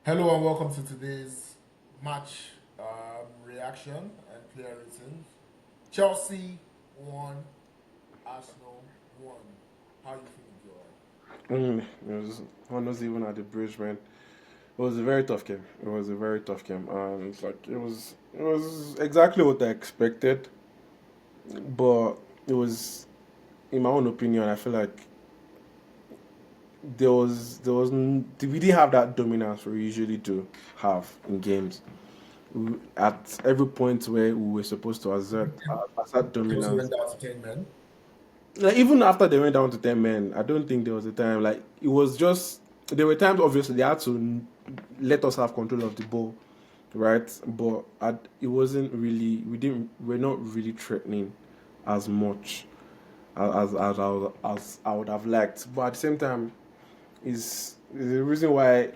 Hello and welcome to today's match reaction and player ratings. Chelsea won, Arsenal won. How are you feeling, Joy? It was honestly even at the bridge, man. It was a very tough game. It was a very tough game, and it was exactly what I expected. But it was, in my own opinion, I feel like we didn't have that dominance we usually do have in games. At every point where we were supposed to assert Chelsea dominance, went down to 10 men. like even after they went down to 10 men, I don't think there was a time like it was just there were times obviously they had to let us have control of the ball, right? But it wasn't really we're not really threatening as much as I would have liked. But at the same time, is the reason why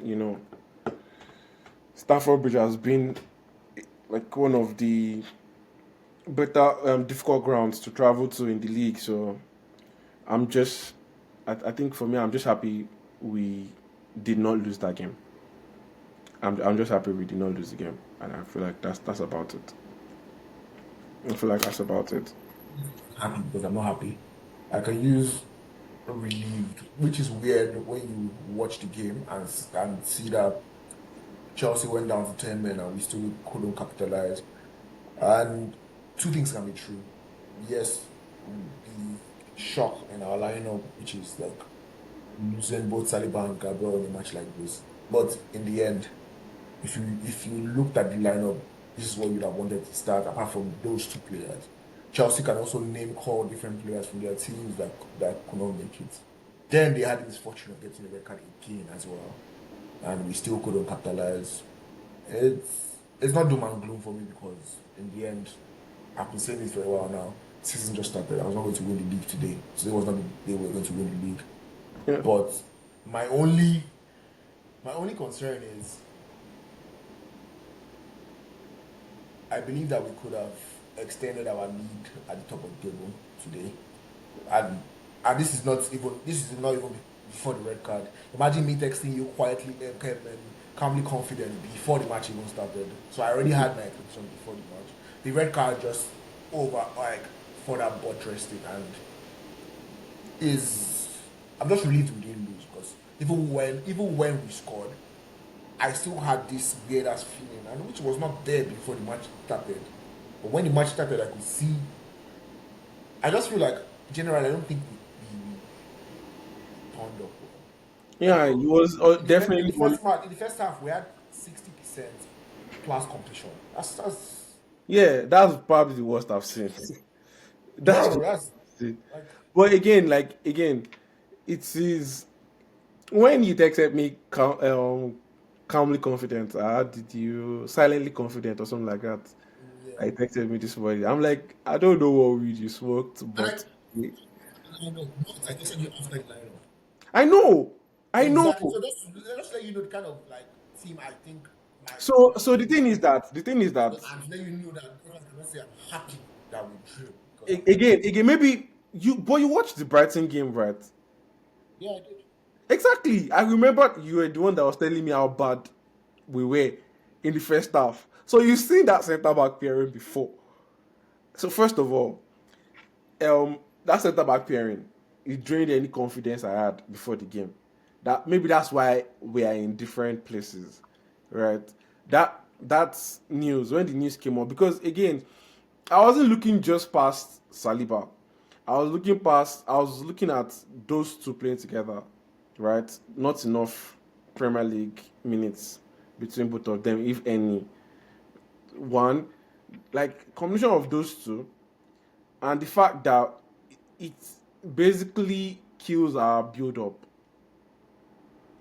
Stamford Bridge has been like one of the better difficult grounds to travel to in the league. So I'm just, I think for me, I'm just happy we did not lose that game. I'm just happy we did not lose the game, and I feel like that's about it. I feel like that's about it. Happy because I'm not happy. I can use relieved, which is weird when you watch the game and see that Chelsea went down to 10 men and we still couldn't capitalize. And two things can be true. Yes, the shock in our lineup, which is like losing both Saliba and Gabriel in a match like this. But in the end, if you looked at the lineup, this is what you'd have wanted to start, apart from those two players. Chelsea can also name call different players from their teams that could not make it. Then they had the misfortune of getting a red card again as well. And we still couldn't capitalize. It's not doom and gloom for me because in the end, I've been saying this for a while now. Season just started. I was not going to win the league today. Today was not the day we were going to win the league. Yeah, But my only my only concern is I believe that we could have extended our lead at the top of the table today. And this is not even before the red card. Imagine me texting you quietly and calmly confident before the match even started. So I already had my expectations before the match. The red card just over like further buttressed it and is I'm just relieved we didn't lose because even when we scored, I still had this weird ass feeling, and which was not there before the match started. But when the match started, I could see. I just feel like generally, I don't think we turned up well. yeah, it was In definitely the first match, in the first half, we had 60% class completion. That's yeah. That's probably the worst I've seen. That's the bro. worst That's I've seen. like But again, it is when you texted me calmly confident. How did you silently confident or something like that? yeah. I texted me this morning. I'm like, I don't know what weed you smoked, And but I know. Not I texted you after the lineup. I know, I know. Exactly. So just let you know the kind of like team I think So my the team thing is should be. that the thing is that And to let you know that I cannot say I'm happy that we drew because I'm not. again, maybe but you watched the Brighton game, right? Yeah, I did. Exactly. I remember you were the one that was telling me how bad we were in the first half. So you've seen that centre back pairing before. So first of all, that centre back pairing it drained any confidence I had before the game. That maybe that's why we are in different places, right? That's news when the news came up because again, I wasn't looking just past Saliba. I was looking at those two playing together, right? Not enough Premier League minutes between both of them, if any. One, like combination of those two, and the fact that it basically kills our build up.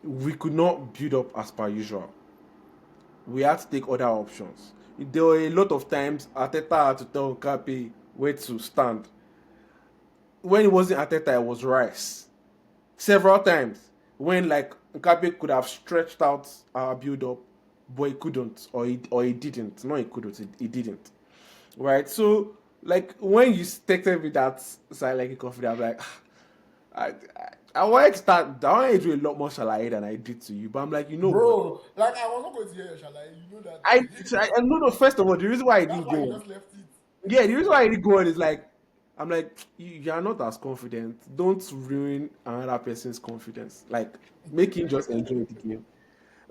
We could not build up as per usual. We had to take other options. There were a lot of times Ateta had to tell Kapi where to stand. When it wasn't Ateta, it was Rice. Several times when like Kapi could have stretched out our build up, but he couldn't, or he didn't. No, he couldn't. He didn't. Right. So like when you texted me that side like confident, I'm like, I, I wanted to start. I wanted to do a lot more shalaye than I did to you, but I'm like, you know what? Bro, like I was not going to hear your Shala. You know that I, I no, no. First of all, the reason why I that's didn't why go you on, just left it. yeah, the reason why I didn't go on is like, I'm like, you are not as confident. Don't ruin another person's confidence. Like, make him just enjoy the game.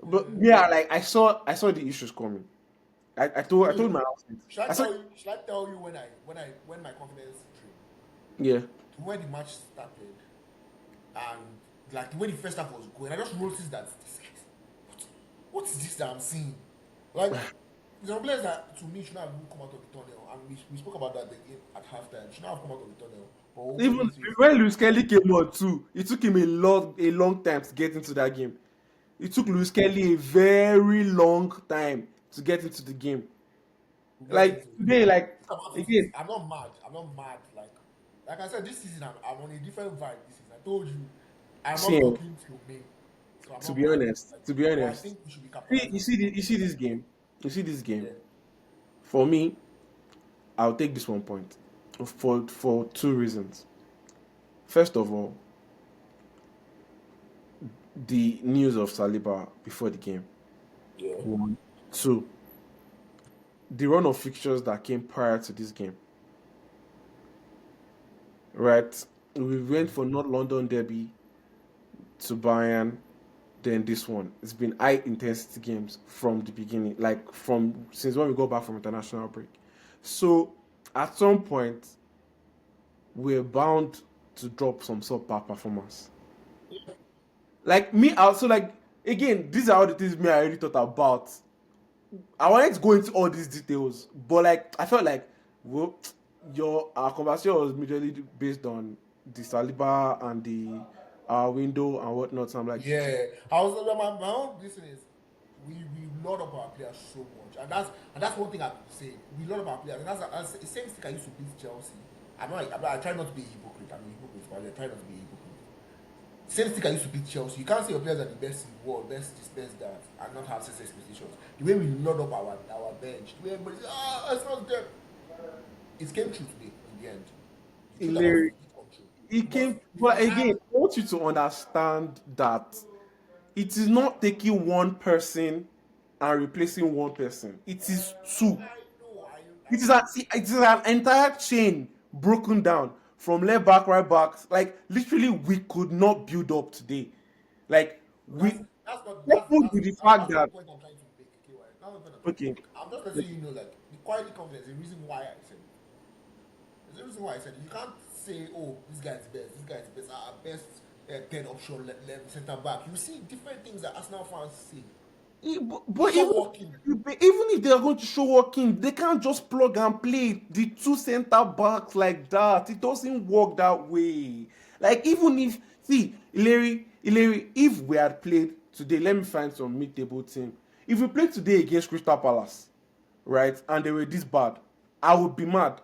But Yeah. yeah, like I saw the issues coming. I told Wait, my housemate. should I I said, tell you? Should I tell you when my confidence drew? yeah, When the match started and like when the first half was going, I just noticed that this guy, what is this that I'm seeing? Like there are players that to me should not have even come out of the tunnel, and we spoke about that again at halftime. Should not have come out of the tunnel, but opened even his face. when Luis Kelly came on too, it took him a long time to get into that game. It took Luis Kelly a very long time to get into the game. We get Like into it. today, like About it. again, I'm not mad. I'm not mad. Like I said, this season I'm on a different vibe. This season I told you, I'm not see, talking to me, so I'm to not be mad. honest, Like, to be but I honest, think we should be see, capitalizing you on see, this the, game. you see this game, you see this game. Yeah. For me, I'll take this 1 point for two reasons. First of all, the news of Saliba before the game. Yeah. One, two, the run of fixtures that came prior to this game. Right, we went for North London Derby to Bayern, then this one. It's been high intensity games from the beginning, like from since when we go back from international break. So at some point, we're bound to drop some subpar performance. Like me, also like again, these are all the things me I already thought about. I wanted to go into all these details, but like I felt like, well, your our conversation was majorly based on the Saliba and the window and whatnot. So I'm like, Yeah, I was my own reason is we load up our players so much, and that's one thing I could say. We load up our players, and that's the same thing I used to beat Chelsea. I try not to be a hypocrite. I'm a hypocrite, but I try not to be a hypocrite. Same thing I used to beat Chelsea. You can't say your players are the best in the world, best this, best that, and not have success expectations. The way we load up our bench, the way everybody says, it's not them. It came true today in the end. The truth about Larry, it did come true he because came, if we but again, had I want you to understand that it is not taking one person and replacing one person. It is two. I know, I It is know. an entire chain broken down from left back, right back. Like literally, we could not build up today. Like That's we that's not coupled with the fact that's not the that point I'm trying to make. Okay, right? That's not the point I'm trying to okay, make. I'm just letting you know, like the quality confidence. The reason why I said it. There's a reason why I said it. You can't say, "Oh, this guy's best. This guy's best. Our best ten option left center back." You see different things that Arsenal fans say. but Show even walking. if they are going to show working, they can't just plug and play the two center backs like that. It doesn't work that way. Like even if see Larry, if we had played today, let me find some mid-table team. If we played today against Crystal Palace, right, and they were this bad, I would be mad.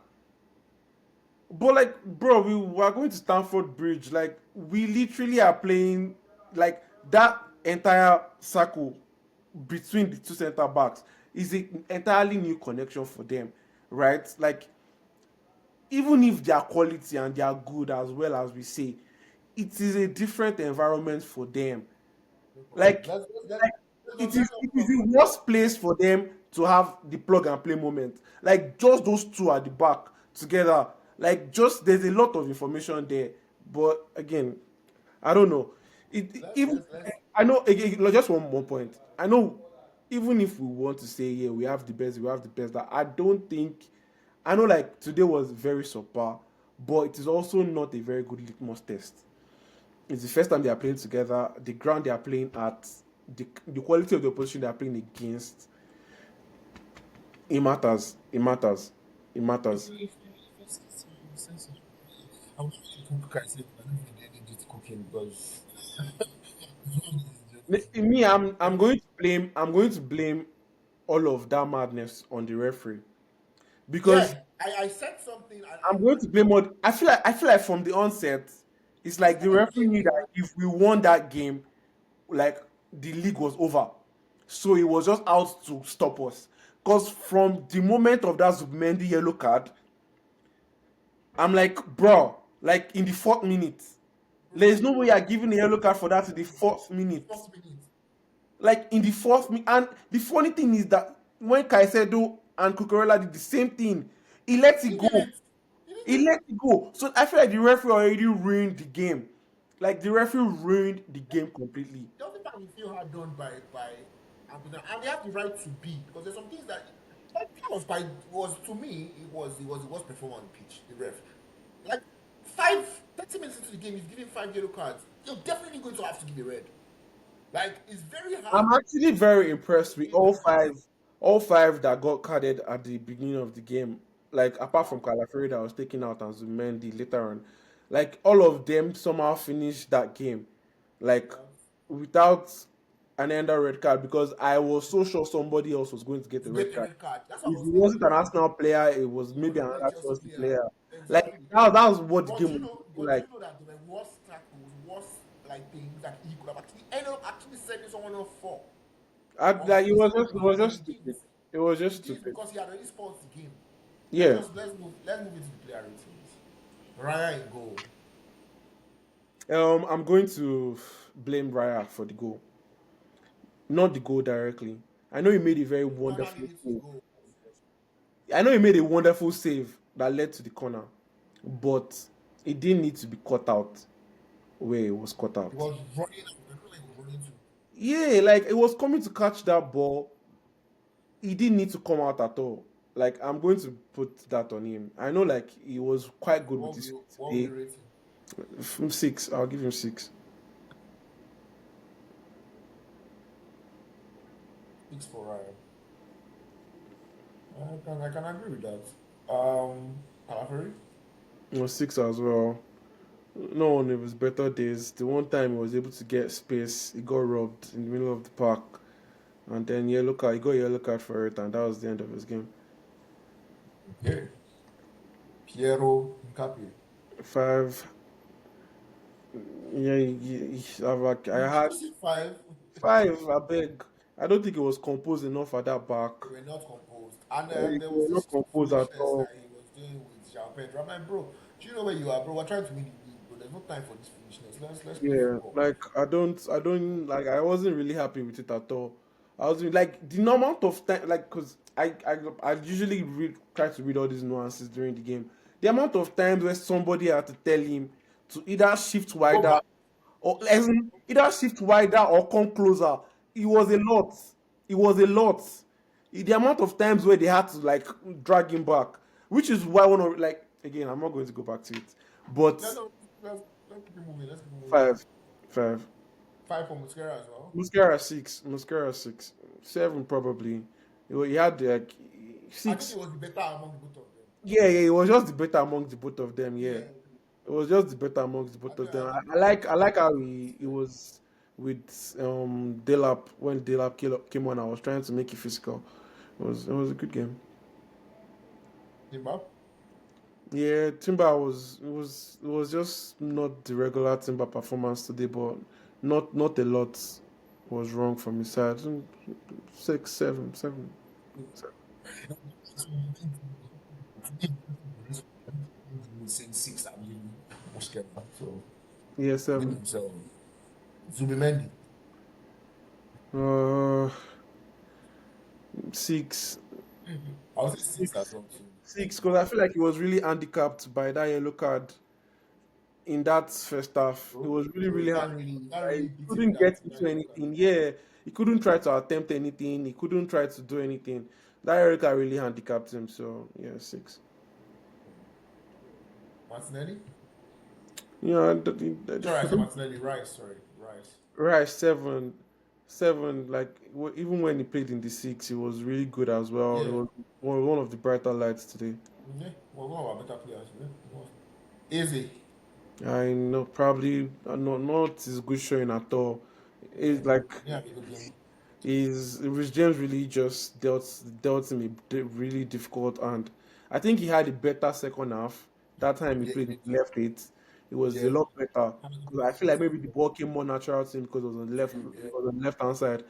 But like, bro, we were going to Stamford Bridge. Like, we literally are playing like that entire circle between the two center backs is an entirely new connection for them, right? Like, even if they are quality and they are good as well as we say, it is a different environment for them. No problem. Like, Let's like let's let's it not is talk. the worst place for them to have the plug and play moment. Like just those two at the back together. Like just there's a lot of information there. But again, I don't know. It Let's even let's let's I know again, like, just one more point. I know even if we want to say yeah we have the best, we have the best. That I don't think I know like today was very subpar, but it is also not a very good litmus test. It's the first time they are playing together. The ground they are playing at, the quality of the opposition they are playing against, it matters. It matters. It matters. I'm just cook. I said I don't even get into cooking because Me, I'm going to blame all of that madness on the referee because yeah, I said something and I'm going to blame all. I feel like from the onset, it's it's like not the a referee game knew that though. if we won that game, like the league was over. So he was just out to stop us. Because from the moment of that Zubmendi yellow card, I'm like, bro, like in the fourth minute, There's no way you're giving a yellow card for that in the fourth minute. Fourth minute. Like in the fourth minute. And the funny thing is that when Caicedo and Cucurella did the same thing, he let He it didn't give go. it. He didn't He give let it. it go. So I feel like the referee already ruined the game. Like the referee ruined the game completely. The only time we feel hard done by Abuna, and they have the right to be because there's some things that was by was to me it was performing on the pitch. The ref, like 30 minutes into the game, he's giving 5 yellow cards. You're definitely going to have to give a red. Like it's very hard. I'm actually very impressed with Give a red. all five that got carded at the beginning of the game. Like apart from Wow. Calaferi that was taken out and Zumendi later on, like all of them somehow finished that game, like Yeah. without an ender red card because I was so sure somebody else was going to get To a red get a card. red card. That's what I If was it wasn't thinking. an Arsenal player, it was It was maybe going to be a another Chelsea Chelsea player. player. Like Exactly. that was what the game was looking But you like. know that there were worse tackles, worse like things that he could have actually ended up actually setting someone up for. Or Like facing someone it up was for, but just he stupid. didn't. It was He just didn't stupid. because he had already spoiled the game. Yeah. Let's move into the player ratings. Raya in goal. I'm going to blame Raya for the goal, not the goal directly. I know he made a very The corner wonderful leading to the save. goal. I know he made a wonderful save that led to the corner, but it didn't need to be cut out where it was cut He out. was running. I feel like he was running to. Yeah, like it was coming to catch that ball. He didn't need to come out at all. Like I'm going to put that on him. I know, like he was quite So good with his feet what will today. you rate him? From six, I'll give him six. 6 for Raya. I can agree with that. Calafari? It was six as well. No one of his better days. The one time he was able to get space, he got robbed in the middle of the park, and then yellow card. He got a yellow card for it, and that was the end of his game. Okay. Piero Nkapi. Five. Yeah, I You had chose 5. five. I beg. I don't think it was composed enough at that back. They were not composed. And They there was were not this composed at foolishness all. that he was doing with Jean Pedro. I'm like, bro, do you know where you are, bro? We're trying to win the league, bro. There's no time for this foolishness. Let's play Yeah, football. like I don't like. I wasn't really happy with it at all. I was like the amount of time, like, cause I usually try to read all these nuances during the game. The amount of times where somebody had to tell him to either shift Go wider back. or as in, either shift wider or come closer. It was a lot. It was a lot. The amount of times where they had to like drag him back, which is why one of like again, I'm not going to go back to it, but No, no, let's keep it moving. Let's keep it moving. five, five. 5 for Musquera as well. Muscara six, Muscara six, seven probably. He had like I think it six. was the better among both of them. Yeah, yeah, it was just the better among the both of them. Yeah, Yeah. it was just the better amongst the I both of don't them. have any I like complaints how about he Musquera. was with Delap when Delap came on. I was trying to make it physical. It was a good game. Timber? Yeah, Timber it was just not the regular Timber performance today, but not a lot was wrong from his side. Six, seven, seven. Saying 6, I'm giving Musquera. So, Yeah, win seven. himself. Zubimendi. Uh, six, I would say 6 as well, too. six, because I feel like he was really handicapped by that yellow card in that first half. He was really, So really you handicapped. can't Like, really he beat him couldn't with that get with that into yellow card. anything. Yeah, he couldn't try to attempt anything. He couldn't try to do anything. That yellow card really handicapped him. So yeah, six. Martinelli? You know, Sorry, I said Martinelli. Rice, sorry. Rice. right, seven, seven. Like even when he played in the six, he was really good as well. He Yeah. was one of the brighter lights today. Yeah. Well, one of our better players. Yeah. Easy. I know probably not his good showing at all. Yeah. It's like Yeah, have a good game. his Rich James really just dealt him a really difficult, and I think he had a better second half. That time he Yeah, played left it, it was a yeah. lot better Have a good because I feel like defense. maybe the ball came more natural to him because it was on the left, Yeah. it was on the left hand side.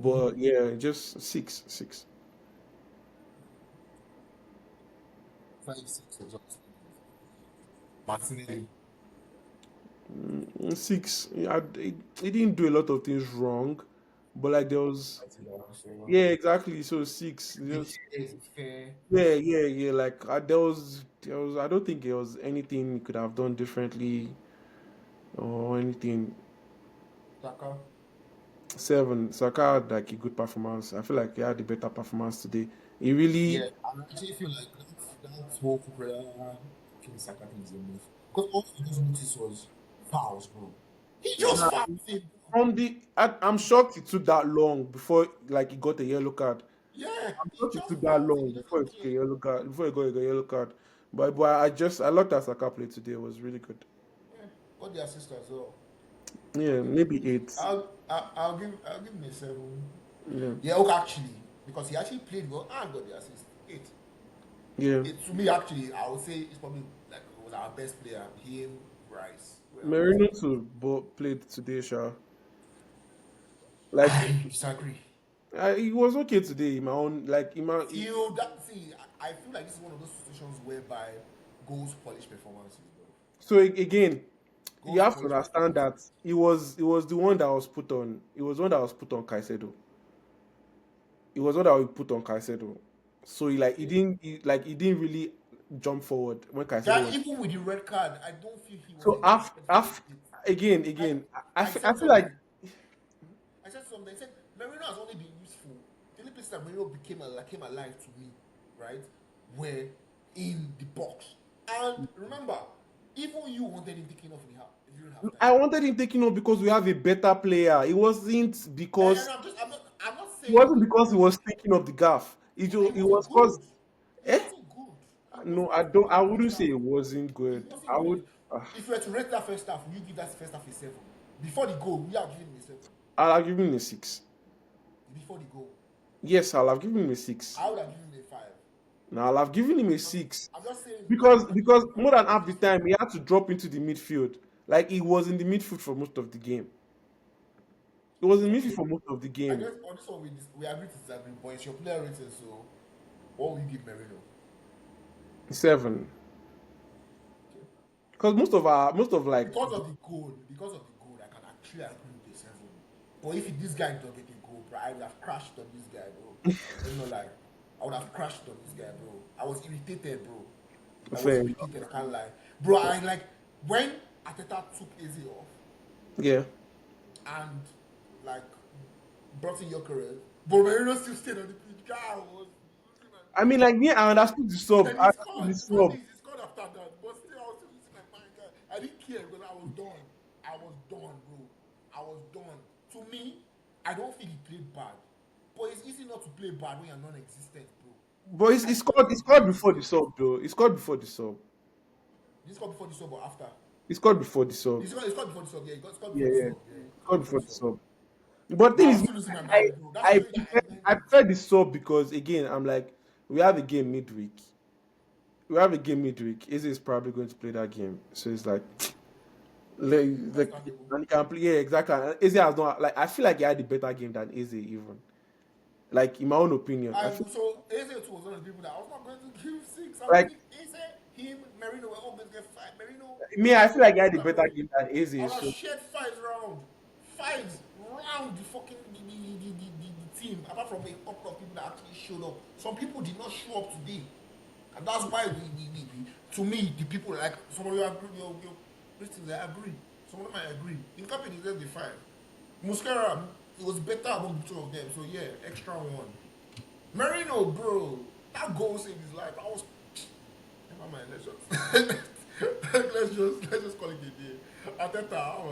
Mm-hmm. But yeah, just six. 5, 6 was also Martinelli. Six. Yeah, he didn't do a lot of things wrong, but like there was, I think so. yeah, exactly. So six. It's, Just it's fair. yeah, yeah, yeah. Like there was. I don't think there was anything he could have done differently or anything. Saka. Seven. Saka had like a good performance. I feel like he had a better performance today. He Yeah, really. I actually feel like that whole Kukurea King Saka thing is a move. Because all I just noticed was fouls, bro. He just fouls him, bro. I'm shocked it took that long before like he got a yellow card. Yeah, I'm he shocked it just took that fouls him. long He before doesn't he took a care. yellow card. Before he got a yellow card. But I loved that Saka play today. It was really good. Yeah, got the assist as well. Yeah, Okay. maybe eight. I'll give him a 7. Yeah, Yeah, okay, actually, because he actually played well and got the assist. 8. yeah. It to me actually, I would say it's probably like it was our best player. Him, Rice, were our best Merino players. too, but played today, Sha. Like I disagree. he was okay today. In my own like in my Feel that see, I feel like this is one of those situations whereby goals polish performances, bro. so again, you Goals have to polish understand that performances. it was the one that was put on. It was one that was put on Caicedo. It was what I would put on Caicedo. So he Okay. didn't he didn't really jump forward when Caicedo Yeah, was. even with the red card, I don't feel he was So expected to take it. Like again, I I said feel like something. I said something. I said Marino has only been useful. The only place that Marino came alive to me, right, were in the box. And remember, even you wanted him taken off in the half during halftime. I wanted him taking on because we have a better player. And I'm not It saying wasn't because he was taking up the gaff. but he It wasn't was because good. He eh? wasn't good. He No, wasn't I good don't. in I the first wouldn't say half. it wasn't He good. wasn't I good. would. If you were to rate that first half, will you give that first half a 7? Before the goal, we are giving him a 7. I'll have given him a six. Before the goal, Yes, I'll have given him a six. I would have given him a 5. Now I'll have given him a six I'm just saying because I'm more giving than him half the this for. time he had to drop into the midfield. Like he was in the midfield for most of the game. He was in midfield Okay, for most of the I game. guess on this one we agree to disagree, but it's your player rating, so what will you give Merino? Seven. Okay. Because most of like Because of the goal, I can actually agree with the 7. But if this guy don't get a goal, bro, I would have crashed on this guy, bro. Let me not lie. I would have crashed on this guy, bro. I was irritated, bro. I was fair. irritated, I can't lie. Bro, I like when Ateta took Eze off Yeah. and like brought in Gyökeres, but Merino still stayed on the pitch. Guy was losing my I mean, mind. like me, I understood the sub. Then I he understood scored. the The funny sub. thing is, he scored after that. But still, I was still losing my mind. I didn't care because I was done. I was done, bro. I was done. To me, I don't feel he played bad. But it's easy not to play bad when you're non-existent, bro. But I felt he he was scored before the non-existent. sub, though. He scored before the sub. Did he score before the sub or after? He scored before the sub. He scored before the sub. Yeah, he got scored Yeah, before the yeah. sub. Yeah, He he scored scored before before the the sub. sub. But the But thing I is, was still losing my I mind, bro. That's the only thing I I ended. prefer the sub because again, I'm like, we have a game midweek. We have a game midweek. Izzy is probably going to play that game, so it's like Understandable. and he can play. Yeah, exactly. And Izzy has not like I feel like he had a better game than Izzy even. Like in my own opinion, I feel So Eze too was one of the people that I was not going to give 6. I was like thinking Eze, him, Merino will always get 5. Merino, me. I feel like he had a people are better going. game than I Izzy. would have So shared 5s round. 5s round the fucking the team. Apart from a couple of people that actually showed up. Some people did not show up today. And that's why to me, the people like some of you agree, your listens, I agree. Some of them I agree. In company, there's the 5. Muscara, it was better among the two of them. So yeah, extra 1. Marino, bro, that goal saved his life. I was. Never mind. Let's just call it a day. Ateta, how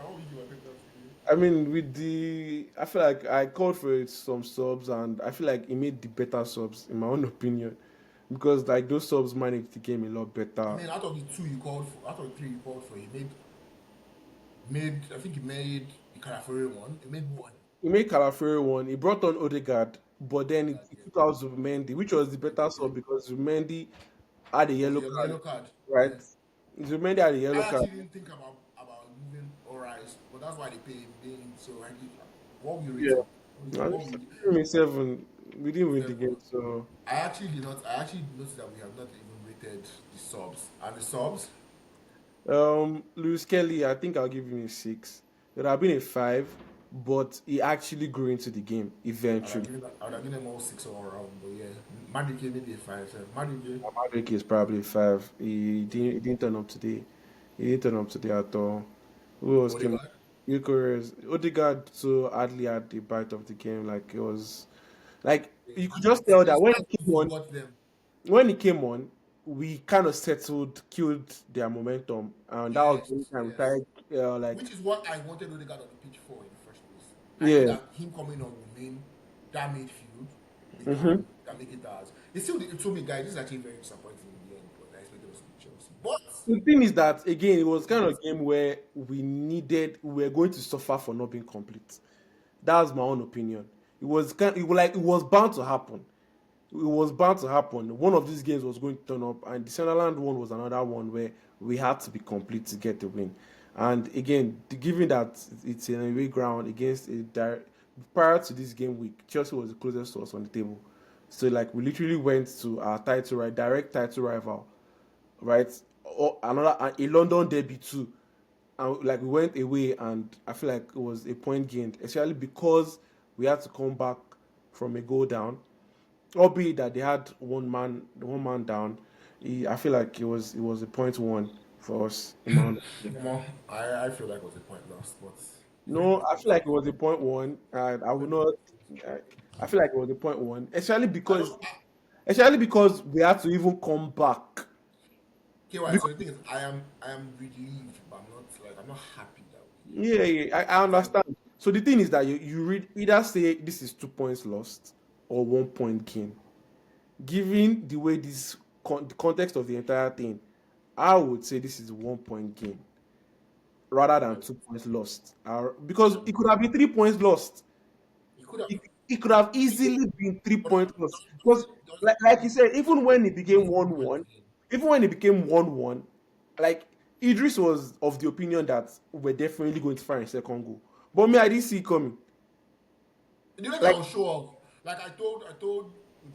will you give Ateta today? I mean, I feel like I called for some subs, and I feel like he made the better subs in my own opinion, because like those subs managed the game a lot I better. mean, out of the 2 you called for, out of the 3 you called for, he made. I think he made the Calafuri one. He made one. He made Calaferi one. He brought on Odegaard, but then Odegaard, he yeah. took out Zubimendi, which was the better Yeah. sub because Zubimendi had a Was yellow your card, yellow card? right? Yeah. Zubimendi had a I yellow card. actually didn't think about moving Orice, but that's why they pay him. So what we Yeah, rating? I What just we give me seven. We didn't win the game, seven? so I actually did not. I actually noticed that we have not even rated the subs and the subs. Lewis Kelly, I think I'll give him a 6. It would have been a 5, but he actually grew into the game eventually. I would have given them all six all around, but yeah, Maduke maybe a five. So Maduke, Madrid is probably 5. He didn't turn up today. He didn't turn up today at all. Who else came? Odegaard. Eucharist. Odegaard so hardly had the bite of the game. Like it was like Yeah, you could just tell they that when start he to came on, forgot them. we kind of settled, killed their momentum, and that was the only Yes, time we yes. started like Which is what I wanted Odegaard on the pitch for in the first place. I knew yeah. that him coming on would mean that midfield we hmm can make it ours. They still told me, guys, this is actually very disappointing in the end, but I expected us to beat Chelsea. But The thing is that again, it was kind of a game where we were going to suffer for not being complete. That's my own opinion. It was bound to happen. It was bound to happen. One of these games was going to turn up, and the Sunderland one was another one where we had to be complete to get the win. And again, given that it's in a away ground against a direct, prior to this game week, Chelsea was the closest to us on the table. So like we literally went to our title right, direct title rival, right? Or another a London derby too, and like we went away, and I feel like it was a point gained, especially because we had to come back from a goal down, albeit that they had one man down. I feel like it was a point one for us in my own opinion. well, I feel like it was a point lost, but it's not even No, the I point. feel like it was a point one, and I would not. I, I feel like it was a point one, I don't. especially because we had to even come back. KY. So Because, the thing is, I am relieved, but I'm not happy that yeah, yeah, I we like understand. So the thing is that you read either say this is 2 points lost or 1 point gain. Given the way the context of the entire thing, I would say this is 1 point gain rather than I, 2 points lost. Because it could have been 3 points lost. you could have. It could have You see, easily been three but points lost. Because like you said, even when it became doesn't 1-1, even when it became 1-1, like Idris was of the opinion that we're definitely going to find a second goal. But me, I didn't see it coming. the only thing Like I was sure of, like I told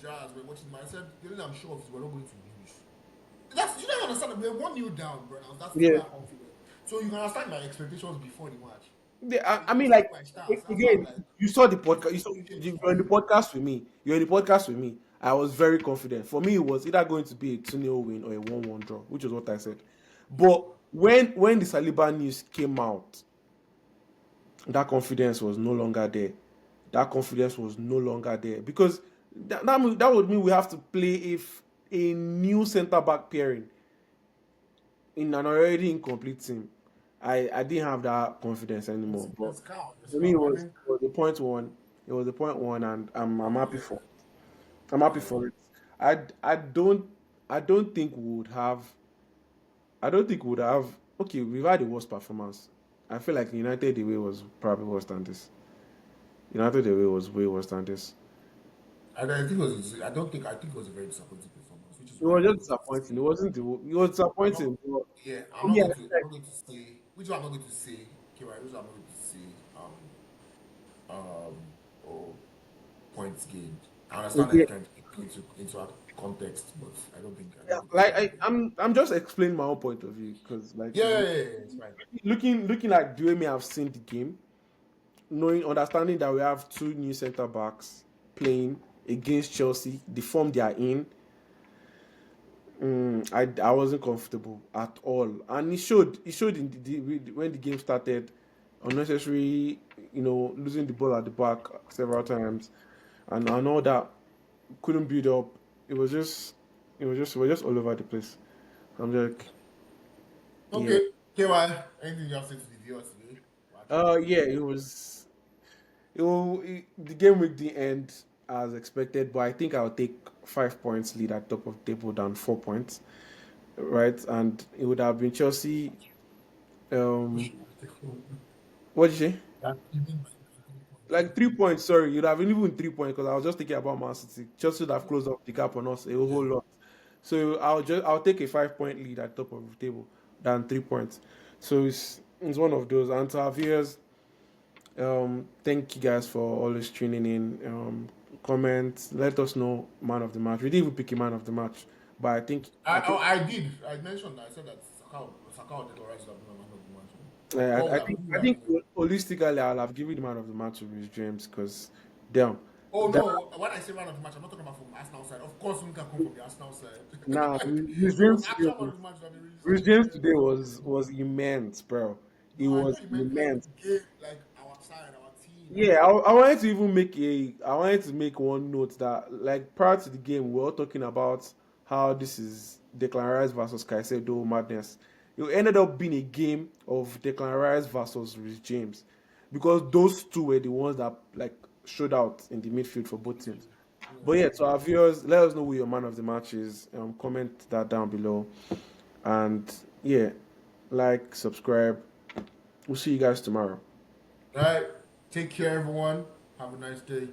Jazz we're watching, I said the only thing I'm sure of is we're not going to lose. That's you don't understand. We're 1-0 down, bro. That's still yeah. that confident. So you can understand my expectations before the match. I You mean, understand like my stance. That's why I'm again, like, you saw the if podcast. we win the game, it's You're in the fine. podcast with me. You're in the podcast with me. I was very confident. For me, it was either going to be a 2-0 win or a 1-1 draw, which is what I said. But when the Saliba news came out, that confidence was no longer there. That confidence was no longer there because that would mean we have to play if a new centre back pairing in an already incomplete team. I didn't have that confidence anymore. But It's calm. It's for me, it calm. I was think. it was a point one. It was a point one, and I'm happy Yeah. for it. I'm happy Yeah. for it. I I don't I don't think we would have. I don't think we would have. Okay, we've had a worse performance. I feel like United the way was probably worse than this. United the way was way worse than this. And I think it was. I don't think. I think it was a very disappointing performance, which is It why was I'm not just going to disappointing. It say. wasn't. It was I'm not. disappointing. But Yeah, for me, I feel I'm like not going to say. Which one I'm not going to say. Okay, right. Which one I'm not going to say. Um, or points gained. I understand that you again, can't put into our context, but I yeah, don't think it's like that good. I'm just explaining my own point of view because like Yeah, yeah, yeah, yeah, it's fine. looking like the way me have seen the game, knowing understanding that we have two new centre backs playing against Chelsea, the form they are in. I wasn't comfortable at all, and it showed in when the game started, unnecessary, losing the ball at the back several times, and all that couldn't build up. It was just we're just all over the place. I'm like, yeah, Okay, KY, anything you have to say to the viewers today? We're actually yeah, closing. the game week didn't end as expected, but I think I'll take 5 points lead at top of the table than 4 points, right? And it would have been Chelsea. Um, what did you say? That even by 3 points. Like 3 points, sorry, you'd have even 3 points because I was just thinking about Man City. Chelsea would have closed up the gap on us a Yeah. whole lot. So I'll take a 5 point lead at top of the table than 3 points. So it's one of those. And to our viewers, thank you guys for always tuning in. Comment, let us know man of the match. We didn't even pick a man of the match, but I think I did. I mentioned that. I said that Saka or Declan Rice would have been my man of the match. I, What would I have, think who would I have think been your? holistically, I'll have given the man of the match to Rhys James because, damn, Oh that no! When I say man of the match, I'm not talking about from Arsenal side. Of course, we can come from the Arsenal side. nah, Rhys The most James today actual man was of the match would have been Reece Rhys James today James. was immense, bro. It No, I was thought you meant like immense. game, like our side, our team. Yeah, I wanted to even I wanted to make one note that like prior to the game, we were all talking about how this is Declan Rice versus Caicedo madness. It ended up being a game of Declan Rice versus Rhys James because those two were the ones that like showed out in the midfield for both teams. But yeah, to our viewers, let us know who your man of the match is. Comment that down below, and yeah, like, subscribe. We'll see you guys tomorrow. All right. Take care, everyone. Have a nice day.